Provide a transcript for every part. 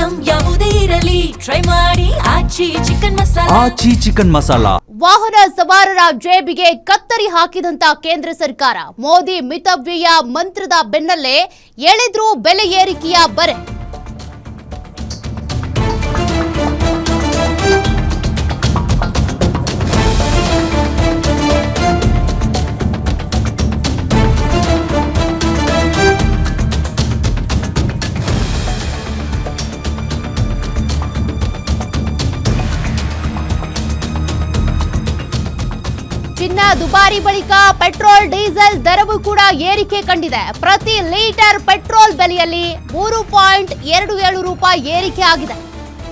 Item ಯಾವುದೇ ಇರಲಿ try ಮಾಡಿ ಆಚಿ ಚಿಕನ್ ಮಸಾಲಾ. ವಾಹನ ಸವಾರರ ಜೇಬಿಗೆ ಕತ್ತರಿ ಹಾಕಿದಂತ ಕೇಂದ್ರ ಸರ್ಕಾರ ಮೋದಿ ಮಿತವ್ಯಯ ಮಂತ್ರದ ಬೆನ್ನಲ್ಲೇ ಎಳೆದ್ರು ಬೆಲೆ ಏರಿಕೆಯ ಬರೆ. ಚಿನ್ನ ದುಬಾರಿ ಬಳಿಕ ಪೆಟ್ರೋಲ್ ಡೀಸೆಲ್ ದರವು ಕೂಡ ಏರಿಕೆ ಕಂಡಿದೆ. ಪ್ರತಿ ಲೀಟರ್ ಪೆಟ್ರೋಲ್ ಬೆಲೆಯಲ್ಲಿ 3.27 ರೂಪಾಯಿ ಏರಿಕೆ ಆಗಿದೆ.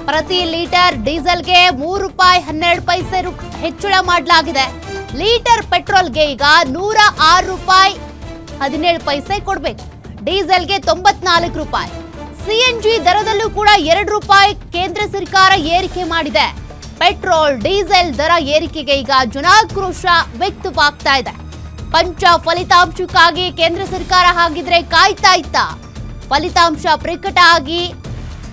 ಪ್ರತಿ ಲೀಟರ್ ಡೀಸೆಲ್ಗೆ ₹3.12 ಹೆಚ್ಚಳ ಮಾಡಲಾಗಿದೆ. ಲೀಟರ್ ಪೆಟ್ರೋಲ್ಗೆ ಈಗ ₹106.17 ಕೊಡಬೇಕು. ಡೀಸೆಲ್ಗೆ ₹94. ಸಿಎನ್ಜಿ ದರದಲ್ಲೂ ಕೂಡ ₹2 ಕೇಂದ್ರ ಸರ್ಕಾರ ಏರಿಕೆ ಮಾಡಿದೆ. ಪೆಟ್ರೋಲ್ ಡೀಸೆಲ್ ದರ ಏರಿಕೆಗೆ ಈಗ ಜನಾಕ್ರೋಶ ವ್ಯಕ್ತವಾಗ್ತಾ ಇದೆ. ಪಂಚ ಫಲಿತಾಂಶಕ್ಕಾಗಿ ಕೇಂದ್ರ ಸರ್ಕಾರ ಹಾಗಿದ್ರೆ ಕಾಯ್ತಾ ಇತ್ತ. ಫಲಿತಾಂಶ ಪ್ರಕಟ ಆಗಿ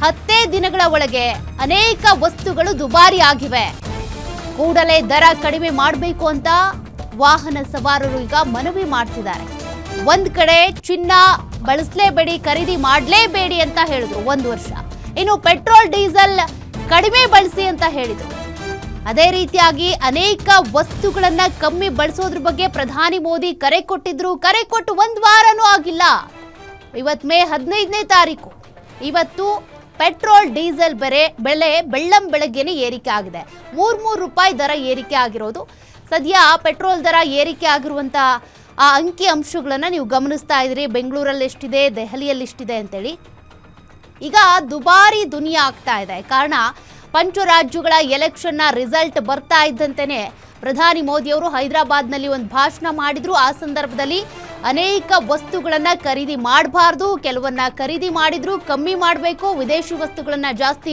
10 ದಿನಗಳ ಒಳಗೆ ಅನೇಕ ವಸ್ತುಗಳು ದುಬಾರಿ ಆಗಿವೆ. ಕೂಡಲೇ ದರ ಕಡಿಮೆ ಮಾಡಬೇಕು ಅಂತ ವಾಹನ ಸವಾರರು ಈಗ ಮನವಿ ಮಾಡ್ತಿದ್ದಾರೆ. ಒಂದ್ ಕಡೆ ಚಿನ್ನ ಬಳಸಲೇಬೇಡಿ, ಖರೀದಿ ಮಾಡಲೇಬೇಡಿ ಅಂತ ಹೇಳಿದ್ರು 1 ವರ್ಷ. ಇನ್ನು ಪೆಟ್ರೋಲ್ ಡೀಸೆಲ್ ಕಡಿಮೆ ಬಳಸಿ ಅಂತ ಹೇಳಿದ್ರು. ಅದೇ ರೀತಿಯಾಗಿ ಅನೇಕ ವಸ್ತುಗಳನ್ನ ಕಮ್ಮಿ ಬಳಸೋದ್ರ ಬಗ್ಗೆ ಪ್ರಧಾನಿ ಮೋದಿ ಕರೆ ಕೊಟ್ಟಿದ್ರು. ಕರೆ ಕೊಟ್ಟು 1 ವಾರನೂ ಆಗಿಲ್ಲ. ಇವತ್ತು ಮೇ 15ನೇ ತಾರೀಕು. ಇವತ್ತು ಪೆಟ್ರೋಲ್ ಡೀಸೆಲ್ ಬೆಲೆ ಬೆಳ್ಳಂ ಬೆಳಗ್ಗೆನೆ ಏರಿಕೆ ಆಗಿದೆ. ₹3 ದರ ಏರಿಕೆ ಆಗಿರೋದು. ಸದ್ಯ ಪೆಟ್ರೋಲ್ ದರ ಏರಿಕೆ ಆಗಿರುವಂತ ಆ ಅಂಕಿ ಅಂಶಗಳನ್ನ ನೀವು ಗಮನಿಸ್ತಾ ಇದ್ರಿ. ಬೆಂಗಳೂರಲ್ಲಿ ಎಷ್ಟಿದೆ, ದೆಹಲಿಯಲ್ಲಿ ಎಷ್ಟಿದೆ ಅಂತೇಳಿ. ಈಗ ದುಬಾರಿ ದುನಿಯಾ ಆಗ್ತಾ ಇದೆ. ಕಾರಣ ಪಂಚರಾಜ್ಯಗಳ ಎಲೆಕ್ಷನ್ನ ರಿಸಲ್ಟ್ ಬರ್ತಾ ಇದ್ದಂತೆಯೇ ಪ್ರಧಾನಿ ಮೋದಿಯವರು ಹೈದರಾಬಾದ್ನಲ್ಲಿ ಒಂದು ಭಾಷಣ ಮಾಡಿದ್ರು. ಆ ಸಂದರ್ಭದಲ್ಲಿ ಅನೇಕ ವಸ್ತುಗಳನ್ನ ಖರೀದಿ ಮಾಡಬಾರ್ದು, ಕೆಲವನ್ನ ಖರೀದಿ ಮಾಡಿದ್ರು ಕಮ್ಮಿ ಮಾಡಬೇಕು, ವಿದೇಶಿ ವಸ್ತುಗಳನ್ನ ಜಾಸ್ತಿ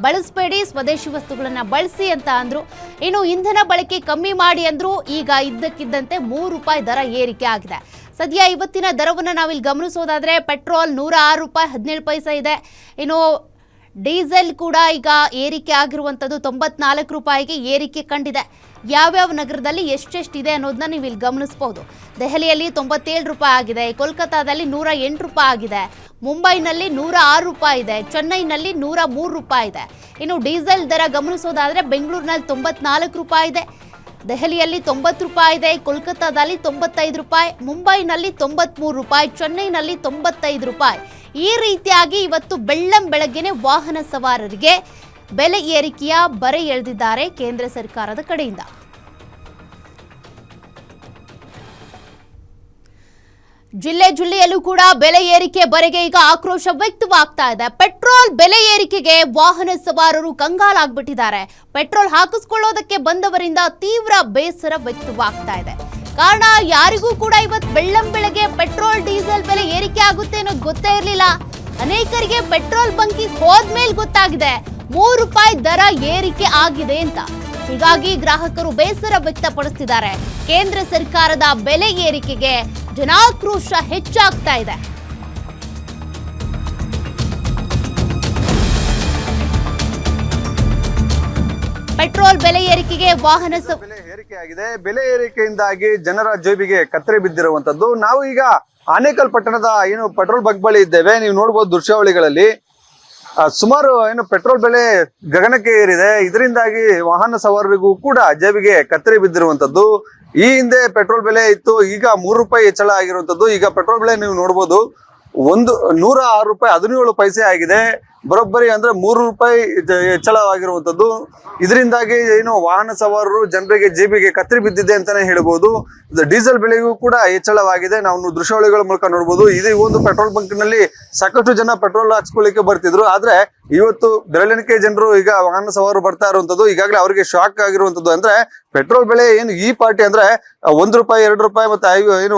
ಬಳಸಬೇಡಿ, ಸ್ವದೇಶಿ ವಸ್ತುಗಳನ್ನ ಬಳಸಿ ಅಂತ ಅಂದ್ರು. ಇನ್ನು ಇಂಧನ ಬಳಕೆ ಕಮ್ಮಿ ಮಾಡಿ ಅಂದ್ರು. ಈಗ ಇದ್ದಕ್ಕಿದ್ದಂತೆ ₹3 ದರ ಏರಿಕೆ ಆಗಿದೆ. ಸದ್ಯ ಇವತ್ತಿನ ದರವನ್ನು ನಾವಿಲ್ಲಿ ಗಮನಿಸೋದಾದ್ರೆ ಪೆಟ್ರೋಲ್ ₹106.17 ಇದೆ. ಇನ್ನು ಡೀಸೆಲ್ ಕೂಡ ಈಗ ಏರಿಕೆ ಆಗಿರುವಂಥದ್ದು ₹94ಗೆ ಏರಿಕೆ ಕಂಡಿದೆ. ಯಾವ್ಯಾವ ನಗರದಲ್ಲಿ ಎಷ್ಟೆಷ್ಟಿದೆ ಅನ್ನೋದನ್ನ ನೀವು ಇಲ್ಲಿ ಗಮನಿಸಬಹುದು. ದೆಹಲಿಯಲ್ಲಿ ₹97 ಆಗಿದೆ, ಕೋಲ್ಕತ್ತಾದಲ್ಲಿ ₹108 ಆಗಿದೆ, ಮುಂಬೈನಲ್ಲಿ ₹106 ಇದೆ, ಚೆನ್ನೈನಲ್ಲಿ ₹103 ಇದೆ. ಇನ್ನು ಡೀಸೆಲ್ ದರ ಗಮನಿಸೋದಾದ್ರೆ ಬೆಂಗಳೂರಿನಲ್ಲಿ ₹94 ಇದೆ, ದೆಹಲಿಯಲ್ಲಿ ₹90 ಇದೆ, ಕೋಲ್ಕತ್ತಾದಲ್ಲಿ ₹95, ಮುಂಬೈನಲ್ಲಿ ₹93, ಚೆನ್ನೈನಲ್ಲಿ ₹95. ಈ ರೀತಿಯಾಗಿ ಇವತ್ತು ಬೆಳ್ಳಂ ಬೆಳಗ್ಗೆನೆ ವಾಹನ ಸವಾರರಿಗೆ ಬೆಲೆ ಏರಿಕೆಯ ಬರೆ ಎಳೆದಿದ್ದಾರೆ ಕೇಂದ್ರ ಸರ್ಕಾರದ ಕಡೆಯಿಂದ. ಜಿಲ್ಲೆಯಲ್ಲೂ ಕೂಡ ಬೆಲೆ ಏರಿಕೆ ಬರೆಗೆ ಈಗ ಆಕ್ರೋಶ ವ್ಯಕ್ತವಾಗ್ತಾ ಇದೆ. ಪೆಟ್ರೋಲ್ ಬೆಲೆ ಏರಿಕೆಗೆ ವಾಹನ ಸವಾರರು ಕಂಗಾಲಾಗ್ಬಿಟ್ಟಿದ್ದಾರೆ. ಪೆಟ್ರೋಲ್ ಹಾಕಿಸ್ಕೊಳ್ಳೋದಕ್ಕೆ ಬಂದವರಿಂದ ತೀವ್ರ ಬೇಸರ ವ್ಯಕ್ತವಾಗ್ತಾ ಇದೆ. ಕಾರಣ ಯಾರಿಗೂ ಕೂಡ ಇವತ್ತು ಬೆಳ್ಳಂ ಬೆಳಗ್ಗೆ ಪೆಟ್ರೋಲ್ ಡೀಸೆಲ್ ಬೆಲೆ ಏರಿಕೆ ಆಗುತ್ತೆ ಅನ್ನೋದು ಗೊತ್ತೇ ಇರಲಿಲ್ಲ. ಅನೇಕರಿಗೆ ಪೆಟ್ರೋಲ್ ಬಂಕಿಗೆ ಹೋದ್ಮೇಲೆ ಗೊತ್ತಾಗಿದೆ ₹3 ದರ ಏರಿಕೆ ಆಗಿದೆ ಅಂತ. ಹೀಗಾಗಿ ಗ್ರಾಹಕರು ಬೇಸರ ವ್ಯಕ್ತಪಡಿಸ್ತಿದ್ದಾರೆ. ಕೇಂದ್ರ ಸರ್ಕಾರದ ಬೆಲೆ ಏರಿಕೆಗೆ ಜನಾಕ್ರೋಶ ಹೆಚ್ಚಾಗ್ತಾ ಇದೆ. ಪೆಟ್ರೋಲ್ ಬೆಲೆ ಏರಿಕೆಗೆ ವಾಹನ ಬೆಲೆ ಏರಿಕೆ ಆಗಿದೆ. ಬೆಲೆ ಏರಿಕೆಯಿಂದಾಗಿ ಜನರ ಜೇಬಿಗೆ ಕತ್ತರಿ ಬಿದ್ದಿರುವಂತದ್ದು. ನಾವು ಈಗ ಆನೇಕಲ್ ಪಟ್ಟಣದ ಪೆಟ್ರೋಲ್ ಬಂಕ್ ಬಳಿ ಇದ್ದೇವೆ. ನೀವು ನೋಡಬಹುದು ದೃಶ್ಯಾವಳಿಗಳಲ್ಲಿ ಸುಮಾರು ಪೆಟ್ರೋಲ್ ಬೆಲೆ ಗಗನಕ್ಕೆ ಏರಿದೆ. ಇದರಿಂದಾಗಿ ವಾಹನ ಸವಾರರಿಗೂ ಕೂಡ ಜೇಬಿಗೆ ಕತ್ತರಿ ಬಿದ್ದಿರುವಂತದ್ದು. ಈ ಹಿಂದೆ ಪೆಟ್ರೋಲ್ ಬೆಲೆ ಇತ್ತು, ಈಗ ₹3 ಹೆಚ್ಚಳ ಆಗಿರುವಂತದ್ದು. ಈಗ ಪೆಟ್ರೋಲ್ ಬೆಲೆ ನೀವು ನೋಡಬಹುದು ₹106.17 ಆಗಿದೆ. ಬರೋಬ್ಬರಿ ಅಂದ್ರೆ ₹3 ಹೆಚ್ಚಳವಾಗಿರುವಂತದ್ದು. ಇದರಿಂದಾಗಿ ವಾಹನ ಸವಾರರು ಜನರಿಗೆ ಜೇಬಿಗೆ ಕತ್ತರಿ ಬಿದ್ದಿದೆ ಅಂತಾನೆ ಹೇಳ್ಬೋದು. ಡೀಸೆಲ್ ಬೆಲೆಗೂ ಕೂಡ ಹೆಚ್ಚಳವಾಗಿದೆ. ನಾವು ದೃಶ್ಯಾವಳಿಗಳ ಮೂಲಕ ನೋಡಬಹುದು. ಇದು ಒಂದು ಪೆಟ್ರೋಲ್ ಬಂಕ್ ನಲ್ಲಿ ಸಾಕಷ್ಟು ಜನ ಪೆಟ್ರೋಲ್ ಹಾಕ್ಸ್ಕೊಳ್ಳಿಕ್ಕೆ ಬರ್ತಿದ್ರು. ಆದ್ರೆ ಇವತ್ತು ಬೆರಳೆಣಿಕೆ ಜನರು ಈಗ ವಾಹನ ಸವಾರರು ಬರ್ತಾ ಇರುವಂತದ್ದು. ಈಗಾಗಲೇ ಅವರಿಗೆ ಶಾಕ್ ಆಗಿರುವಂತದ್ದು. ಅಂದ್ರೆ ಪೆಟ್ರೋಲ್ ಬೆಲೆ ಈ ಪಾರ್ಟಿ ಅಂದ್ರೆ ₹1, ₹2 ಮತ್ತೆ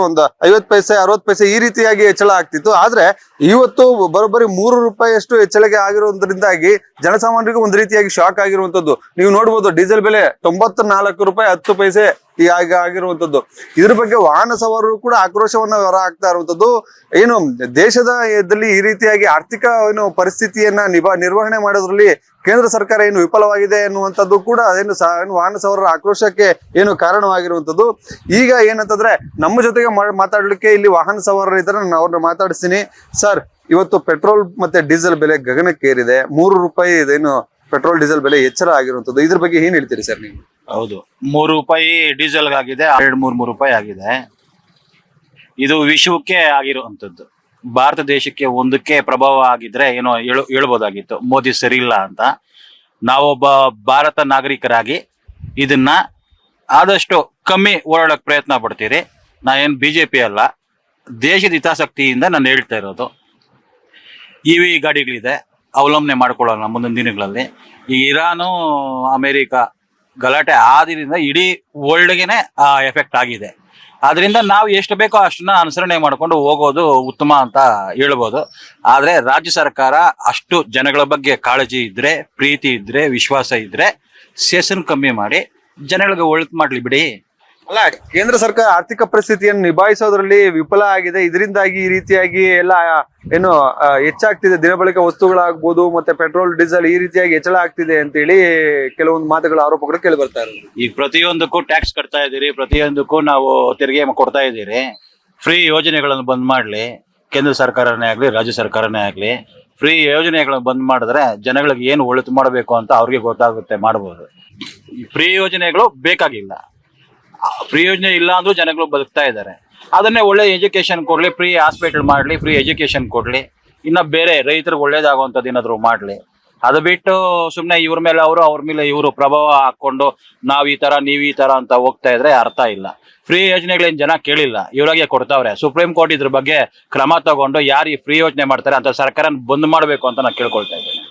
ಒಂದು 50 ಪೈಸೆ 60 ಪೈಸೆ ಈ ರೀತಿಯಾಗಿ ಹೆಚ್ಚಳ ಆಗ್ತಿತ್ತು. ಆದ್ರೆ ಇವತ್ತು ಬರೋಬ್ಬರಿ ₹3 ಹೆಚ್ಚಳಕ್ಕೆ ಆಗಿರುವುದರಿಂದಾಗಿ ಜನಸಾಮಾನ್ಯರಿಗೂ ಒಂದು ರೀತಿಯಾಗಿ ಶಾಕ್ ಆಗಿರುವಂತದ್ದು. ನೀವು ನೋಡಬಹುದು ಡೀಸೆಲ್ ಬೆಲೆ ₹94.10 ಈಗ ಆಗಿರುವಂತದ್ದು. ಇದ್ರ ಬಗ್ಗೆ ವಾಹನ ಸವಾರರು ಕೂಡ ಆಕ್ರೋಶವನ್ನ ಹೊರ ಹಾಕ್ತಾ ಇರುವಂತದ್ದು. ಏನು ದೇಶದಲ್ಲಿ ಈ ರೀತಿಯಾಗಿ ಆರ್ಥಿಕ ಏನು ಪರಿಸ್ಥಿತಿಯನ್ನ ನಿರ್ವಹಣೆ ಮಾಡೋದ್ರಲ್ಲಿ ಕೇಂದ್ರ ಸರ್ಕಾರ ಏನು ವಿಫಲವಾಗಿದೆ ಎನ್ನುವಂಥದ್ದು ಕೂಡ ಏನು ವಾಹನ ಸವಾರರ ಆಕ್ರೋಶಕ್ಕೆ ಏನು ಕಾರಣವಾಗಿರುವಂತದ್ದು. ಈಗ ಏನಂತಂದ್ರೆ ನಮ್ಮ ಜೊತೆಗೆ ಮಾತಾಡ್ಲಿಕ್ಕೆ ಇಲ್ಲಿ ವಾಹನ ಸವಾರರು ಇದ್ದಾರೆ, ನಾನು ಅವ್ರನ್ನ ಮಾತಾಡಿಸ್ತೀನಿ. ಸರ್, ಇವತ್ತು ಪೆಟ್ರೋಲ್ ಮತ್ತೆ ಡೀಸೆಲ್ ಬೆಲೆ ಗಗನಕ್ಕೇರಿದೆ. 3 ರೂಪಾಯಿ ಇದೇನು ಪೆಟ್ರೋಲ್ ಡೀಸೆಲ್ ಬೆಲೆ ಹೆಚ್ಚಳ ಆಗಿರುವಂತದ್ದು, ಇದ್ರ ಬಗ್ಗೆ ಏನ್ ಹೇಳ್ತೀರಿ ಸರ್ ನೀವು? ಹೌದು, 3 ರೂಪಾಯಿ ಡೀಸೆಲ್ ಆಗಿದೆ, 2-3 ರೂಪಾಯಿ ಆಗಿದೆ. ಇದು ವಿಶ್ವಕ್ಕೆ ಆಗಿರುವಂತದ್ದು. ಭಾರತ ದೇಶಕ್ಕೆ ಒಂದಕ್ಕೆ ಪ್ರಭಾವ ಆಗಿದ್ರೆ ಏನೋ ಹೇಳ್ಬೋದಾಗಿತ್ತು, ಮೋದಿ ಸರಿ ಇಲ್ಲ ಅಂತ. ನಾವೊಬ್ಬ ಭಾರತ ನಾಗರಿಕರಾಗಿ ಇದನ್ನ ಆದಷ್ಟು ಕಮ್ಮಿ ಓಡಾಡಕ್ ಪ್ರಯತ್ನ ಪಡ್ತೀರಿ. ನಾ ಏನ್ BJP ಅಲ್ಲ, ದೇಶದ ಹಿತಾಸಕ್ತಿಯಿಂದ ನಾನು ಹೇಳ್ತಾ ಇರೋದು. EV ಗಾಡಿಗಳಿದೆ, ಅವಲಂಬನೆ ಮಾಡ್ಕೊಳ್ಳೋಣ ಮುಂದಿನ ದಿನಗಳಲ್ಲಿ. ಈ ಇರಾನು ಅಮೆರಿಕ ಗಲಾಟೆ ಆದ್ರಿಂದ ಇಡೀ ವರ್ಲ್ಡ್ಗೆನೆ ಎಫೆಕ್ಟ್ ಆಗಿದೆ. ಆದ್ರಿಂದ ನಾವು ಎಷ್ಟು ಬೇಕೋ ಅಷ್ಟನ್ನ ಅನುಸರಣೆ ಮಾಡ್ಕೊಂಡು ಹೋಗೋದು ಉತ್ತಮ ಅಂತ ಹೇಳ್ಬೋದು. ಆದ್ರೆ ರಾಜ್ಯ ಸರ್ಕಾರ ಅಷ್ಟು ಜನಗಳ ಬಗ್ಗೆ ಕಾಳಜಿ ಇದ್ರೆ, ಪ್ರೀತಿ ಇದ್ರೆ, ವಿಶ್ವಾಸ ಇದ್ರೆ ಸೆಷನ್ ಕಮ್ಮಿ ಮಾಡಿ ಜನಗಳಿಗೆ ಒಳ್ಳೆ ಮಾಡ್ಲಿ ಬಿಡಿ. ಅಲ್ಲ, ಕೇಂದ್ರ ಸರ್ಕಾರ ಆರ್ಥಿಕ ಪರಿಸ್ಥಿತಿಯನ್ನು ನಿಭಾಯಿಸೋದ್ರಲ್ಲಿ ವಿಫಲ ಆಗಿದೆ. ಇದರಿಂದಾಗಿ ಈ ರೀತಿಯಾಗಿ ಎಲ್ಲ ಏನು ಹೆಚ್ಚಾಗ್ತಿದೆ, ದಿನಬಳಕೆ ವಸ್ತುಗಳಾಗ್ಬೋದು, ಮತ್ತೆ ಪೆಟ್ರೋಲ್ ಡೀಸೆಲ್ ಈ ರೀತಿಯಾಗಿ ಹೆಚ್ಚಳ ಆಗ್ತಿದೆ ಅಂತೇಳಿ ಕೆಲವೊಂದು ಮಾತುಗಳ ಆರೋಪಗಳು ಕೇಳಿ ಬರ್ತಾ ಇರೋದು. ಈಗ ಪ್ರತಿಯೊಂದಕ್ಕೂ ಟ್ಯಾಕ್ಸ್ ಕಟ್ತಾ ಇದ್ದೀರಿ, ಪ್ರತಿಯೊಂದಕ್ಕೂ ನಾವು ತೆರಿಗೆ ಕೊಡ್ತಾ ಇದ್ದೀರಿ. ಫ್ರೀ ಯೋಜನೆಗಳನ್ನು ಬಂದ್ ಮಾಡ್ಲಿ, ಕೇಂದ್ರ ಸರ್ಕಾರನೇ ಆಗ್ಲಿ ರಾಜ್ಯ ಸರ್ಕಾರನೇ ಆಗ್ಲಿ. ಫ್ರೀ ಯೋಜನೆಗಳನ್ನು ಬಂದ್ ಮಾಡಿದ್ರೆ ಜನಗಳಿಗೆ ಏನು ಒಳಿತು ಮಾಡಬೇಕು ಅಂತ ಅವ್ರಿಗೆ ಗೊತ್ತಾಗುತ್ತೆ, ಮಾಡ್ಬೋದು. ಫ್ರೀ ಯೋಜನೆಗಳು ಬೇಕಾಗಿಲ್ಲ. ಫ್ರೀ ಯೋಜನೆ ಇಲ್ಲ ಅಂದ್ರೂ ಜನಗಳು ಬದುಕ್ತಾ ಇದ್ದಾರೆ. ಅದನ್ನೇ ಒಳ್ಳೆ ಎಜುಕೇಶನ್ ಕೊಡ್ಲಿ, ಫ್ರೀ ಹಾಸ್ಪಿಟಲ್ ಮಾಡ್ಲಿ, ಫ್ರೀ ಎಜುಕೇಶನ್ ಕೊಡ್ಲಿ, ಇನ್ನ ಬೇರೆ ರೈತರಿಗೆ ಒಳ್ಳೇದಾಗುವಂಥದ್ದು ಏನಾದ್ರು ಮಾಡ್ಲಿ. ಅದು ಬಿಟ್ಟು ಸುಮ್ಮನೆ ಇವ್ರ ಮೇಲೆ ಅವರು, ಅವ್ರ ಮೇಲೆ ಇವರು ಪ್ರಭಾವ ಹಾಕೊಂಡು ನಾವ್ ಈ ತರ ನೀವ್ ಈ ತರ ಅಂತ ಹೋಗ್ತಾ ಇದ್ರೆ ಅರ್ಥ ಇಲ್ಲ. ಫ್ರೀ ಯೋಜನೆಗಳೇನ್ ಜನ ಕೇಳಿಲ್ಲ, ಇವ್ರಾಗೆ ಕೊಡ್ತಾವ್ರೆ. ಸುಪ್ರೀಂ ಕೋರ್ಟ್ ಇದ್ರ ಬಗ್ಗೆ ಕ್ರಮ ತಗೊಂಡು ಯಾರು ಈ ಫ್ರೀ ಯೋಜನೆ ಮಾಡ್ತಾರೆ ಅಂತ ಸರ್ಕಾರ ಬಂದ್ ಮಾಡ್ಬೇಕು ಅಂತ ನಾನು ಕೇಳ್ಕೊಳ್ತಾ ಇದ್ದೇನೆ.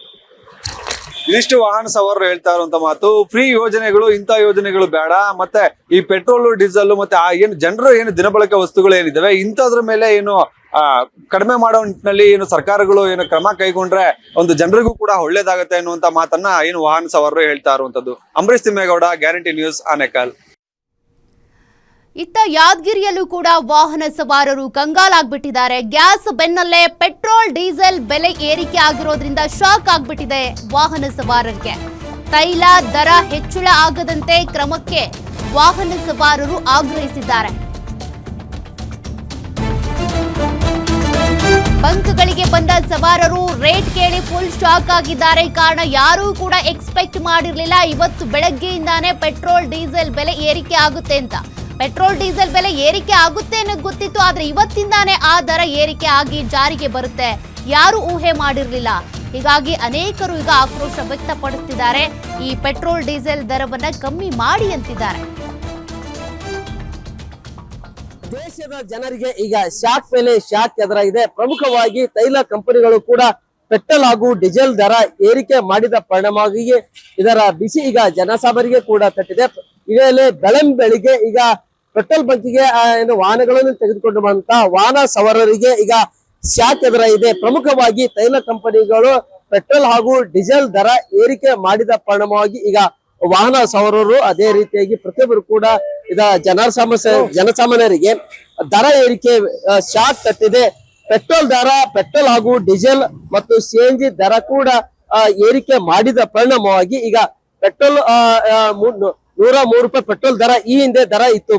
ಇದಿಷ್ಟು ವಾಹನ ಸವಾರರು ಹೇಳ್ತಾ ಇರುವಂತ ಮಾತು. ಫ್ರೀ ಯೋಜನೆಗಳು, ಇಂಥ ಯೋಜನೆಗಳು ಬೇಡ. ಮತ್ತೆ ಈ ಪೆಟ್ರೋಲ್ ಡೀಸೆಲ್ ಮತ್ತೆ ಏನು ಜನರು ಏನು ದಿನಬಳಕೆ ವಸ್ತುಗಳು ಏನಿದಾವೆ ಇಂಥದ್ರ ಮೇಲೆ ಏನು ಕಡಿಮೆ ಮಾಡೋ ನಿಟ್ಟಿನಲ್ಲಿ ಏನು ಸರ್ಕಾರಗಳು ಏನು ಕ್ರಮ ಕೈಗೊಂಡ್ರೆ ಒಂದು ಜನರಿಗೂ ಕೂಡ ಒಳ್ಳೇದಾಗತ್ತೆ ಅನ್ನುವಂತ ಮಾತನ್ನ ಏನು ವಾಹನ ಸವಾರರು ಹೇಳ್ತಾ ಇರುವಂತದ್ದು. Ambareesh Thimmegowda, guarantee news, Anekal. ಇತ್ತ ಯಾದಗಿರಿಯಲ್ಲೂ ಕೂಡ ವಾಹನ ಸವಾರರು ಕಂಗಾಲಾಗ್ಬಿಟ್ಟಿದ್ದಾರೆ. ಗ್ಯಾಸ್ ಬೆನ್ನಲ್ಲೇ ಪೆಟ್ರೋಲ್ ಡೀಸೆಲ್ ಬೆಲೆ ಏರಿಕೆ ಆಗಿರೋದ್ರಿಂದ ಶಾಕ್ ಆಗ್ಬಿಟ್ಟಿದೆ ವಾಹನ ಸವಾರರಿಗೆ. ತೈಲ ದರ ಹೆಚ್ಚಳ ಆಗದಂತೆ ಕ್ರಮಕ್ಕೆ ವಾಹನ ಸವಾರರು ಆಗ್ರಹಿಸಿದ್ದಾರೆ. ಬಂಕ್ಗಳಿಗೆ ಬಂದ ಸವಾರರು ರೇಟ್ ಕೇಳಿ ಫುಲ್ ಶಾಕ್ ಆಗಿದ್ದಾರೆ. ಕಾರಣ ಯಾರೂ ಕೂಡ ಎಕ್ಸ್ಪೆಕ್ಟ್ ಮಾಡಿರ್ಲಿಲ್ಲ ಇವತ್ತು ಬೆಳಗ್ಗೆಯಿಂದಾನೇ ಪೆಟ್ರೋಲ್ ಡೀಸೆಲ್ ಬೆಲೆ ಏರಿಕೆ ಆಗುತ್ತೆ ಅಂತ. ಪೆಟ್ರೋಲ್ ಡೀಸೆಲ್ ಬೆಲೆ ಏರಿಕೆ ಆಗುತ್ತೆ ಅನ್ನೋದು ಗೊತ್ತಿತ್ತು, ಆದ್ರೆ ಇವತ್ತಿಂದಾನೇ ಆ ದರ ಏರಿಕೆ ಆಗಿ ಜಾರಿಗೆ ಬರುತ್ತೆ, ಯಾರು ಊಹೆ ಮಾಡಿರ್ಲಿಲ್ಲ. ಹೀಗಾಗಿ ಅನೇಕರು ಈಗ ಆಕ್ರೋಶ ವ್ಯಕ್ತಪಡಿಸುತ್ತಿದ್ದಾರೆ. ಈ ಪೆಟ್ರೋಲ್ ಡೀಸೆಲ್ ದರವನ್ನ ಕಮ್ಮಿ ಮಾಡಿ ಅಂತಿದ್ದಾರೆ. ದೇಶದ ಜನರಿಗೆ ಈಗ ಶಾಕ್ ಮೇಲೆ ಶಾಕ್ ಎದುರಾಗಿದೆ. ಪ್ರಮುಖವಾಗಿ ತೈಲ ಕಂಪನಿಗಳು ಕೂಡ ಪೆಟ್ರೋಲ್ ಹಾಗೂ ಡೀಸೆಲ್ ದರ ಏರಿಕೆ ಮಾಡಿದ ಪರಿಣಾಮವಾಗಿ ಇದರ ಬಿಸಿ ಈಗ ಜನಸಾಮಾನ್ಯರಿಗೆ ಕೂಡ ತಟ್ಟಿದೆ. ಈಗಲೇ ಬೆಳಿಗ್ಗೆ ಈಗ ಪೆಟ್ರೋಲ್ ಬಂಕಿಗೆ ಏನು ವಾಹನಗಳನ್ನು ತೆಗೆದುಕೊಂಡು ಬಂತ ವಾಹನ ಸವಾರರಿಗೆ ಈಗ ಶಾಕ್ ಎದುರಾಗಿದೆ. ಪ್ರಮುಖವಾಗಿ ತೈಲ ಕಂಪನಿಗಳು ಪೆಟ್ರೋಲ್ ಹಾಗೂ ಡೀಸೆಲ್ ದರ ಏರಿಕೆ ಮಾಡಿದ ಪರಿಣಾಮವಾಗಿ ಈಗ ವಾಹನ ಸವಾರರು ಅದೇ ರೀತಿಯಾಗಿ ಪ್ರತಿಯೊಬ್ಬರು ಕೂಡ ಇದ ಜನಸಾಮಾನ್ಯರಿಗೆ ದರ ಏರಿಕೆ ಶಾಕ್ ತಟ್ಟಿದೆ. ಪೆಟ್ರೋಲ್ ಹಾಗೂ ಡೀಸೆಲ್ ಮತ್ತು CNG ದರ ಕೂಡ ಏರಿಕೆ ಮಾಡಿದ ಪರಿಣಾಮವಾಗಿ ಈಗ ಪೆಟ್ರೋಲ್ 103 ರೂಪಾಯಿ ಪೆಟ್ರೋಲ್ ದರ ಈ ಹಿಂದೆ ದರ ಇತ್ತು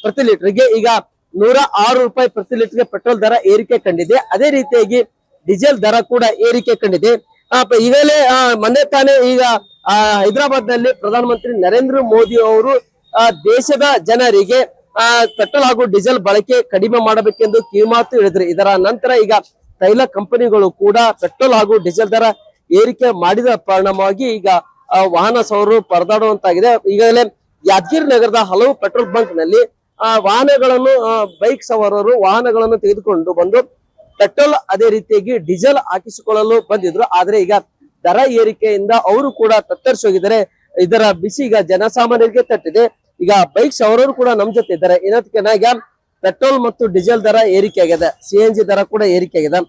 ಪ್ರತಿ ಲೀಟರ್ಗೆ. ಈಗ 106 ರೂಪಾಯಿ ಪ್ರತಿ ಲೀಟರ್ಗೆ ಪೆಟ್ರೋಲ್ ದರ ಏರಿಕೆ ಕಂಡಿದೆ. ಅದೇ ರೀತಿಯಾಗಿ ಡೀಸೆಲ್ ದರ ಕೂಡ ಏರಿಕೆ ಕಂಡಿದೆ. ಈಗಲೇ ಮೊನ್ನೆ ತಾನೇ ಈಗ ಹೈದರಾಬಾದ್ ನಲ್ಲಿ ಪ್ರಧಾನಮಂತ್ರಿ ನರೇಂದ್ರ ಮೋದಿ ಅವರು ದೇಶದ ಜನರಿಗೆ ಪೆಟ್ರೋಲ್ ಹಾಗೂ ಡೀಸೆಲ್ ಬಳಕೆ ಕಡಿಮೆ ಮಾಡಬೇಕೆಂದು ಕಿವಿಮಾತು ಹೇಳಿದ್ರು. ಇದರ ನಂತರ ಈಗ ತೈಲ ಕಂಪನಿಗಳು ಕೂಡ ಪೆಟ್ರೋಲ್ ಹಾಗೂ ಡೀಸೆಲ್ ದರ ಏರಿಕೆ ಮಾಡಿದ ಪರಿಣಾಮವಾಗಿ ಈಗ ವಾಹನ ಸವಾರರು ಪರದಾಡುವಂತಾಗಿದೆ. ಈಗಾಗಲೇ ಯಾದಗಿರಿ ನಗರದ ಹಲವು ಪೆಟ್ರೋಲ್ ಬಂಕ್ ನಲ್ಲಿ ವಾಹನಗಳನ್ನು ಬೈಕ್ ಸವಾರರು ವಾಹನಗಳನ್ನು ತೆಗೆದುಕೊಂಡು ಬಂದು ಪೆಟ್ರೋಲ್ ಅದೇ ರೀತಿಯಾಗಿ ಡೀಸೆಲ್ ಹಾಕಿಸಿಕೊಳ್ಳಲು ಬಂದಿದ್ರು. ಆದ್ರೆ ಈಗ ದರ ಏರಿಕೆಯಿಂದ ಅವರು ಕೂಡ ತತ್ತರಿಸಿ ಹೋಗಿದ್ದಾರೆ. ಇದರ ಬಿಸಿ ಈಗ ಜನಸಾಮಾನ್ಯರಿಗೆ ತಟ್ಟಿದೆ. ಈಗ ಬೈಕ್ ಸವಾರರು ಕೂಡ ನಮ್ ಜೊತೆ ಇದ್ದಾರೆ. ಈಗ ಪೆಟ್ರೋಲ್ ಮತ್ತು ಡೀಸೆಲ್ ದರ ಏರಿಕೆ ಆಗಿದೆ, CNG ದರ ಕೂಡ ಏರಿಕೆ ಆಗಿದೆ,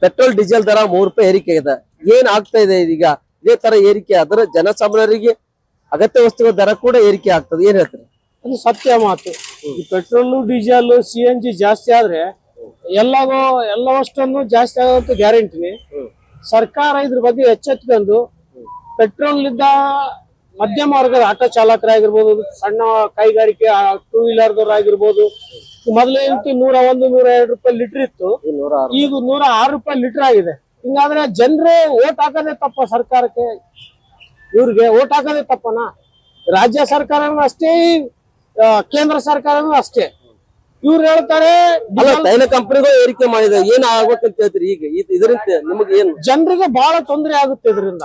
ಪೆಟ್ರೋಲ್ ಡೀಸೆಲ್ ದರ 3 ರೂಪಾಯಿ ಏರಿಕೆ ಆಗಿದೆ. ಏನ್ ಆಗ್ತಾ ಇದೆ ಈಗ ಇದೇ ತರ ಏರಿಕೆ ಆದ್ರೆ ಜನಸಾಮಾನ್ಯರಿಗೆ ಅಗತ್ಯ ವಸ್ತುಗಳ ದರ ಕೂಡ ಏರಿಕೆ ಆಗ್ತದೆ, ಏನ್ ಹೇಳ್ತಾರೆ? ಅದು ಸತ್ಯ ಮಾತು. ಈ ಪೆಟ್ರೋಲ್ ಡೀಸೆಲ್ CNG ಜಾಸ್ತಿ ಆದ್ರೆ ಎಲ್ಲವಷ್ಟನ್ನು ಜಾಸ್ತಿ ಆಗೋಂತ ಗ್ಯಾರಂಟಿನಿ. ಸರ್ಕಾರ ಇದ್ರ ಬಗ್ಗೆ ಎಚ್ಚೆತ್ಕೊಂಡು ಪೆಟ್ರೋಲ್ ಇದ್ದ ಮಧ್ಯಮ ವರ್ಗದ ಆಟೋ ಚಾಲಕರಾಗಿರ್ಬೋದು, ಸಣ್ಣ ಕೈಗಾರಿಕೆ 2 ವೀಲರ್ದವ್ರಾಗಿರ್ಬೋದು, ಮೊದಲೇಂತೂ 101-102 ರೂಪಾಯಿ ಲೀಟರ್ ಇತ್ತು, ಈಗ 106 ರೂಪಾಯಿ ಲೀಟರ್ ಆಗಿದೆ. ಹಿಂಗಾದ್ರೆ ಜನರೇ ಓಟ್ ಹಾಕೋದೇ ತಪ್ಪ ಸರ್ಕಾರಕ್ಕೆ, ಇವ್ರಿಗೆ ಓಟ್ ಹಾಕೋದೇ ತಪ್ಪನ. ರಾಜ್ಯ ಸರ್ಕಾರನೂ ಅಷ್ಟೇ, ಕೇಂದ್ರ ಸರ್ಕಾರನೂ ಅಷ್ಟೇ. ಇವ್ರು ಹೇಳ್ತಾರೆ ತೈಲ ಕಂಪನಿಗಳು ಏರಿಕೆ ಮಾಡಿದೆ, ಏನ್ ಆಗ್ಬೇಕಂತ ಹೇಳ್ತೀರಿ? ಈಗ ಇದರಿಂದ ನಿಮಗೆ ಏನು? ಜನರಿಗೆ ಬಹಳ ತೊಂದರೆ ಆಗುತ್ತೆ. ಇದರಿಂದ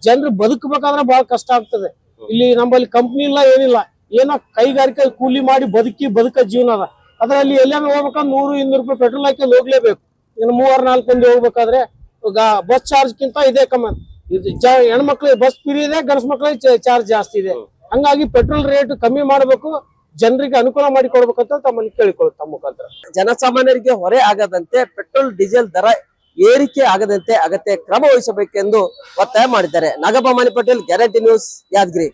ಜನರು ಬದುಕಬೇಕಾದ್ರೆ ಬಹಳ ಕಷ್ಟ ಆಗ್ತದೆ. ಇಲ್ಲಿ ನಮ್ಮಲ್ಲಿ ಕಂಪ್ನಿ ಇಲ್ಲ, ಏನಿಲ್ಲ, ಏನೋ ಕೈಗಾರಿಕೆ ಕೂಲಿ ಮಾಡಿ ಬದುಕ ಜೀವನ ಅದ. ಅದರಲ್ಲಿ ಎಲ್ಲಾನ ಹೋಗ್ಬೇಕಾದ್ರೆ 100-200 ರೂಪಾಯಿ ಪೆಟ್ರೋಲ್ ಹಾಕಿ ಹೋಗ್ಲೇಬೇಕು. ಇನ್ನು 3-4 ಮಂದಿ ಹೋಗ್ಬೇಕಾದ್ರೆ ಬಸ್ ಚಾರ್ಜ್ ಕಿಂತ ಇದೇ ಕಮ್ಮಿ. ಹೆಣ್ಮಕ್ಳಿಗೆ ಬಸ್ ಫ್ರೀ ಇದೆ, ಗಂಡ್ಸ್ ಮಕ್ಳಿಗೆ ಚಾರ್ಜ್ ಜಾಸ್ತಿ ಇದೆ. ಹಂಗಾಗಿ ಪೆಟ್ರೋಲ್ ರೇಟ್ ಕಮ್ಮಿ ಮಾಡಬೇಕು, ಜನರಿಗೆ ಅನುಕೂಲ ಮಾಡಿಕೊಡ್ಬೇಕಂತ ತಮ್ಮಲ್ಲಿ ಕೇಳಿಕೊಳ್ಳುತ್ತೆ ತಮ್ಮ ಮುಖಾಂತರ. ಜನಸಾಮಾನ್ಯರಿಗೆ ಹೊರೆ ಆಗದಂತೆ ಪೆಟ್ರೋಲ್ ಡೀಸೆಲ್ ದರ ಏರಿಕೆ ಆಗದಂತೆ ಅಗತ್ಯ ಕ್ರಮ ವಹಿಸಬೇಕೆಂದು ಒತ್ತಾಯ ಮಾಡಿದ್ದಾರೆ. ನಾಗಪ್ಪ ಮನಿ ಪಟೇಲ್, ಗ್ಯಾರಂಟಿ ನ್ಯೂಸ್, ಯಾದಗಿರಿ.